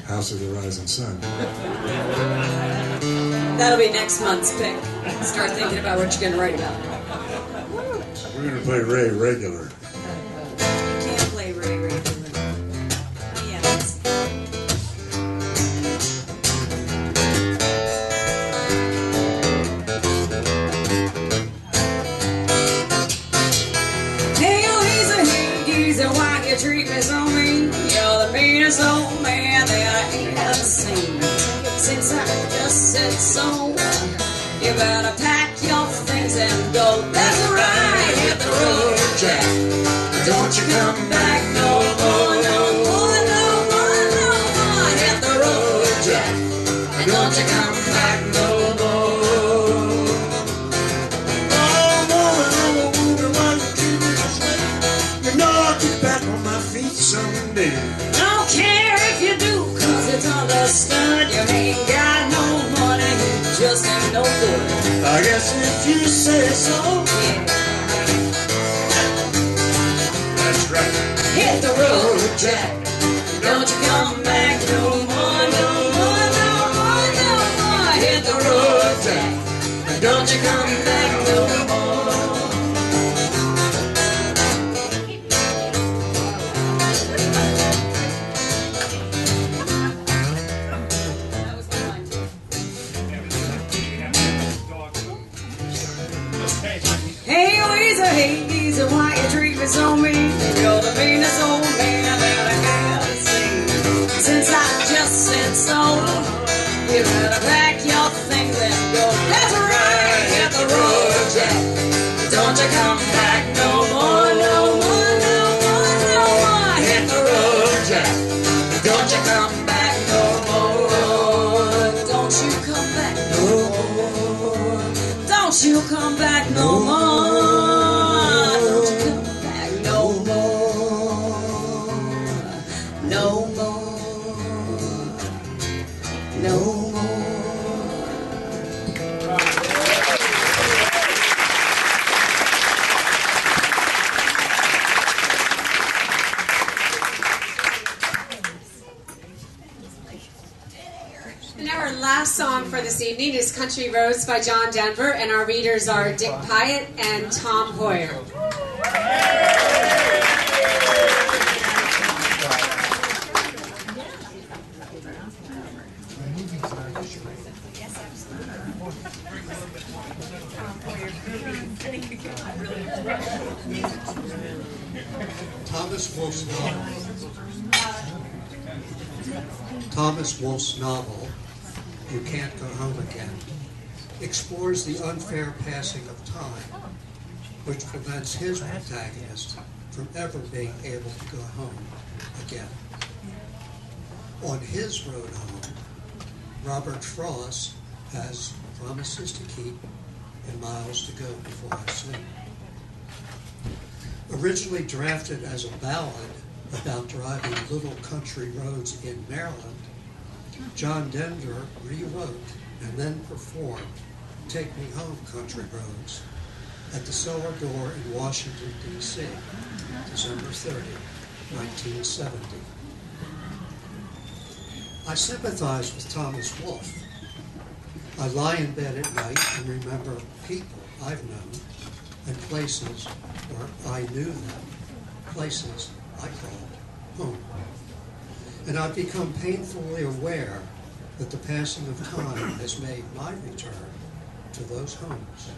House of the Rising Sun. That'll be next month's pick. Start thinking about what you're going to write about. We're going to play Ray regular. You can't play Ray regular. Yes. Hey, oh, he's a why you treat me so mean? You're the meanest old man that I ain't ever seen. Since I just said so, you better pack your things and go. That's right, hit the road, Jack. Don't you come back no more, no more, no more, no more. Hit the road, Jack. Don't you come back no more. Oh, woman, why you treat me this way? You know I'll get back on my feet someday. Don't care if you do, 'cause it's understood. You ain't got no money, you just ain't no good. I guess if you say so. Yeah. That's right. Hit the road, Jack. Don't you come back no more, no more, no more, no more. Hit the road, Jack. Don't you come back no more. Hey, Weezer, why you treat me so mean? You're the meanest old man that I ever seen. Since I just said so, you better pack your things and go. That's right, hit the road, Jack. Don't you come back no more, no more, no more, no more. Hit the road, Jack. Don't you come back no more. Don't you come back no more. Don't you come back no more. Last song for this evening is Country Roads by John Denver, and our readers are Dick Pyatt and Tom Hoyer. Thomas Wolfe's novel, You Can't Go Home Again, explores the unfair passing of time, which prevents his protagonist from ever being able to go home again. On his road home, Robert Frost has promises to keep and miles to go before I sleep. Originally drafted as a ballad about driving little country roads in Maryland, John Denver rewrote and then performed Take Me Home, Country Roads at the Cellar Door in Washington, D.C., December 30, 1970. I sympathize with Thomas Wolfe. I lie in bed at night and remember people I've known and places where I knew them, places I called home. And I've become painfully aware that the passing of time has made my return to those homes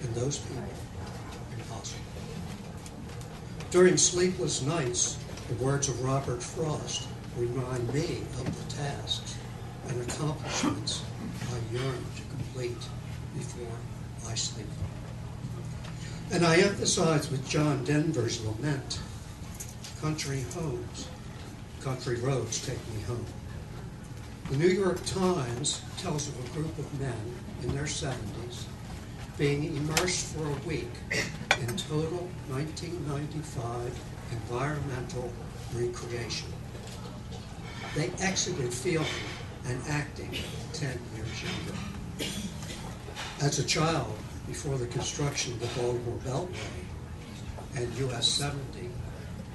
and those people impossible. During sleepless nights, the words of Robert Frost remind me of the tasks and accomplishments I yearn to complete before I sleep. And I emphasize with John Denver's lament, country homes, country roads take me home. The New York Times tells of a group of men in their 70s being immersed for a week in total 1995 environmental recreation. They exited feeling and acting 10 years younger. As a child, before the construction of the Baltimore Beltway and US 70,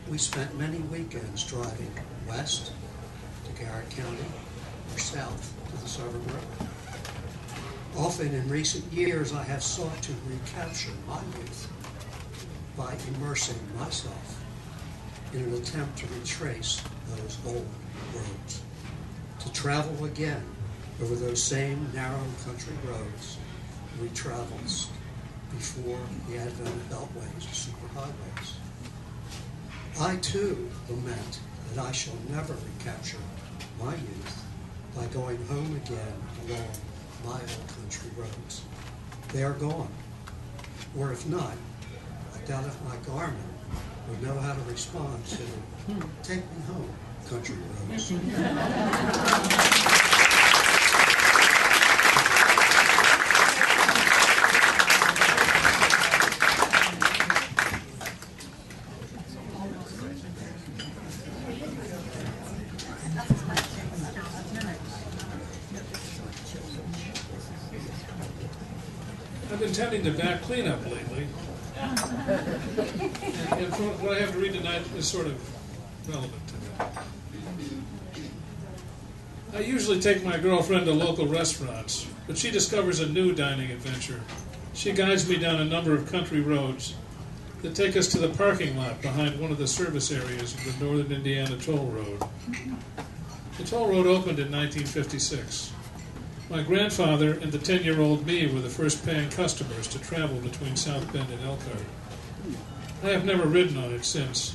we spent many weekends driving west to Garrett County or south to the Severn River. Often in recent years, I have sought to recapture my youth by immersing myself in an attempt to retrace those old roads, to travel again over those same narrow country roads we traveled before the advent of beltways and superhighways. I too lament that I shall never recapture my youth by going home again along my old country roads. They are gone. Or if not, I doubt if my Garmin would know how to respond to "Take me home, country roads." I've been tending to back cleanup lately. And what I have to read tonight is sort of relevant to that. I usually take my girlfriend to local restaurants, but she discovers a new dining adventure. She guides me down a number of country roads that take us to the parking lot behind one of the service areas of the Northern Indiana Toll Road. The toll road opened in 1956. My grandfather and the 10-year-old me were the first paying customers to travel between South Bend and Elkhart. I have never ridden on it since.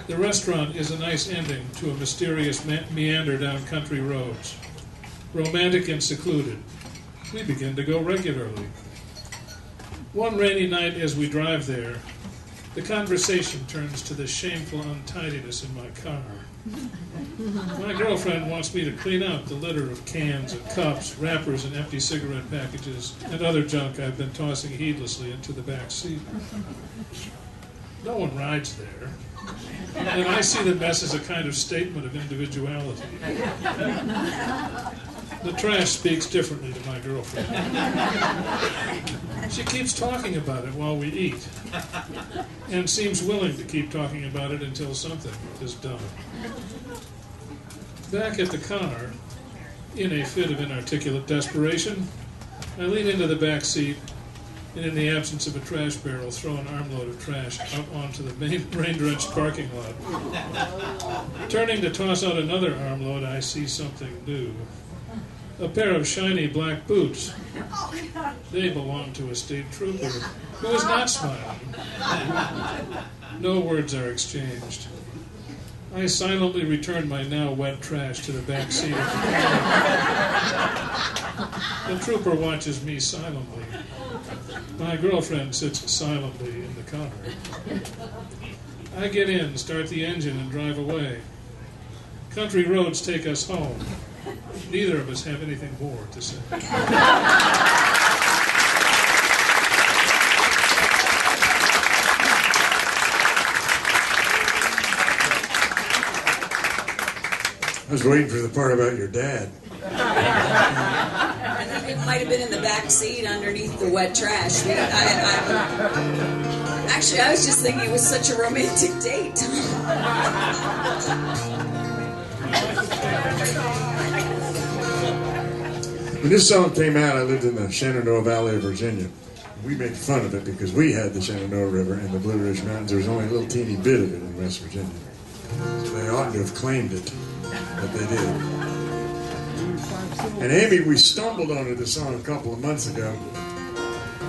The restaurant is a nice ending to a mysterious meander down country roads. Romantic and secluded. We begin to go regularly. One rainy night as we drive there, the conversation turns to the shameful untidiness in my car. My girlfriend wants me to clean out the litter of cans and cups, wrappers and empty cigarette packages, and other junk I've been tossing heedlessly into the back seat. No one rides there, and I see the mess as a kind of statement of individuality. The trash speaks differently to my girlfriend. She keeps talking about it while we eat, and seems willing to keep talking about it until something is done. Back at the car, in a fit of inarticulate desperation, I lean into the back seat and, in the absence of a trash barrel, throw an armload of trash out onto the main rain-drenched parking lot. Turning to toss out another armload, I see something new. A pair of shiny black boots. They belong to a state trooper who is not smiling. No words are exchanged. I silently return my now wet trash to the back seat of the car. The trooper watches me silently. My girlfriend sits silently in the car. I get in, start the engine, and drive away. Country roads take us home. Neither of us have anything more to say. I was waiting for the part about your dad. It might have been in the back seat underneath the wet trash. Actually, I was just thinking it was such a romantic date. When this song came out, I lived in the Shenandoah Valley of Virginia. We made fun of it because we had the Shenandoah River and the Blue Ridge Mountains. There was only a little teeny bit of it in West Virginia. So they ought to have claimed it, but they did. And Amy, we stumbled onto the song a couple of months ago.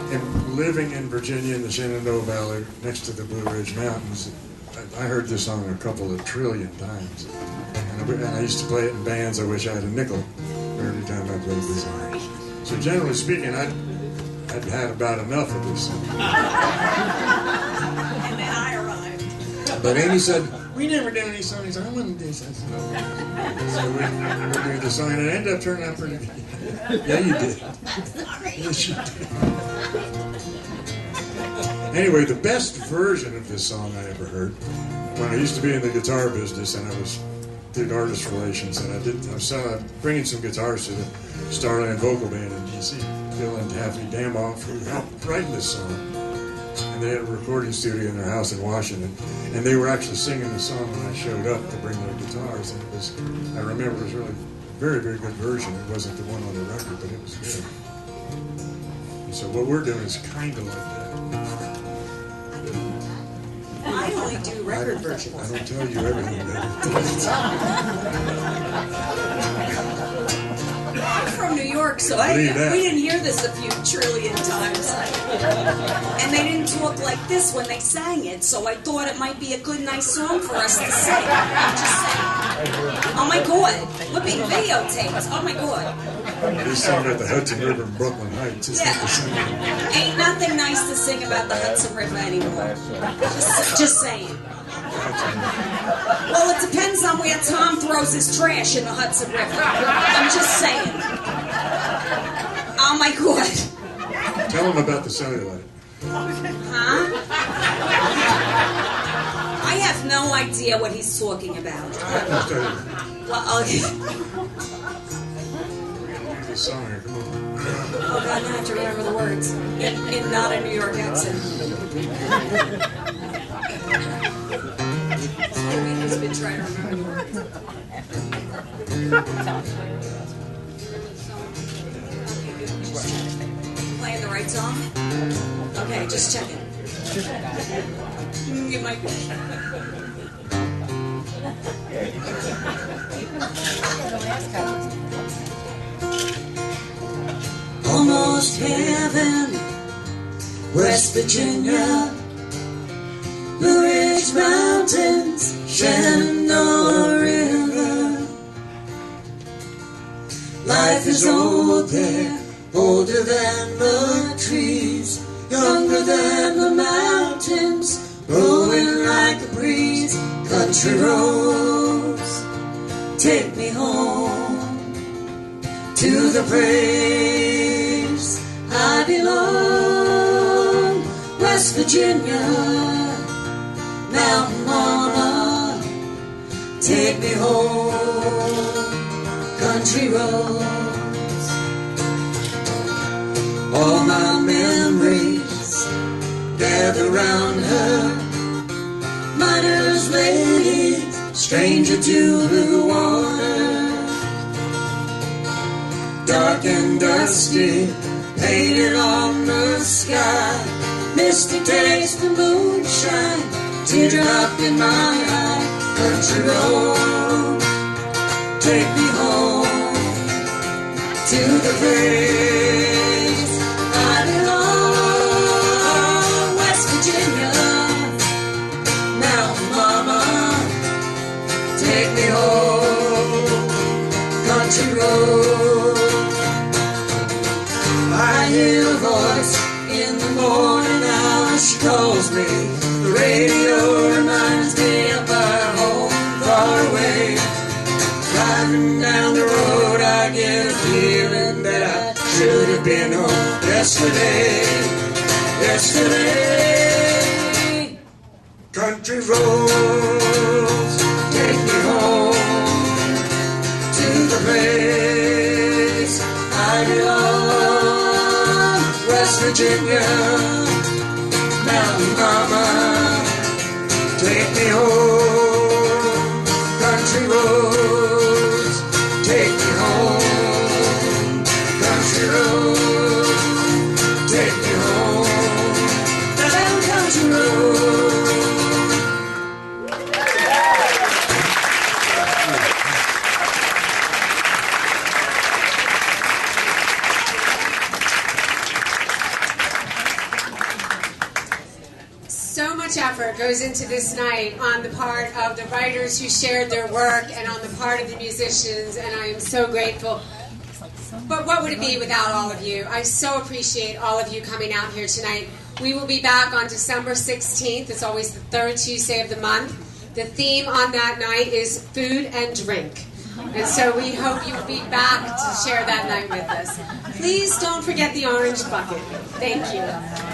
And living in Virginia in the Shenandoah Valley next to the Blue Ridge Mountains, I heard this song a couple of trillion times. And I used to play it in bands. I wish I had a nickel. every time I played the song. So generally speaking, I'd had about enough of this song. And then I arrived. But Amy said, we never did any songs. I want to do something. So we do the song, and it ended up turning out pretty good. Yeah, you did. Yes, you did. Anyway, the best version of this song I ever heard, when I used to be in the guitar business and I did artist relations, and I was bringing some guitars to the Starland Vocal Band in D.C. Phil and Taffy Damoff, who helped write this song. And they had a recording studio in their house in Washington, and they were actually singing the song when I showed up to bring their guitars, and I remember it was really a very, very good version. It wasn't the one on the record, but it was good. And so what we're doing is kind of like that. I only do record versions. I don't tell you everything, baby. I'm from New York, so we didn't hear this a few trillion times. And they didn't talk like this when they sang it, so I thought it might be a good, nice song for us to sing. Just saying. Oh my God, we're being videotaped. Oh my God. They sing at the Hudson River in Brooklyn Heights. It's not the same. Ain't nothing nice to sing about the Hudson River anymore. Just saying. Well, it depends on where Tom throws his trash in the Hudson River. I'm just saying. Oh my God. Tell them about the cellulite. Huh? I have no idea what he's talking about. Well, okay. The song here, come on. Oh God, now I have to remember the words in not a New York accent. So we just been trying to remember the words. Playing the right song? Okay, just checking. You might be. Almost heaven, West Virginia, Blue Ridge Mountains, Shenandoah River. Life is old there, older than the trees, younger than the mountains, blowing like a breeze. Country roads, take me home to the place I belong. West Virginia, mountain mama, take me home. Country roads, all my memories gather round her. Miner's lady, stranger to blue water, dark and dusty, painted on the sky. Misty taste of moonshine, teardrop in my eye. Country road, take me home to the place I belong. West Virginia, mountain mama, take me home. Country road, I hear a voice in the morning hours. She calls me. The radio reminds me of our home far away. Driving down the road, I get a feeling that I should have been home yesterday. Yesterday. Country roads, take me home to the place I belong. West Virginia, mountain mama, take me home. Country roads, take me home. Country roads, take me home. Down country road. So much effort goes into this night on the part of the writers who shared their work and on the part of the musicians, and I am so grateful. But what would it be without all of you? I so appreciate all of you coming out here tonight. We will be back on December 16th. It's always the third Tuesday of the month. The theme on that night is food and drink. And so we hope you will be back to share that night with us. Please don't forget the orange bucket. Thank you.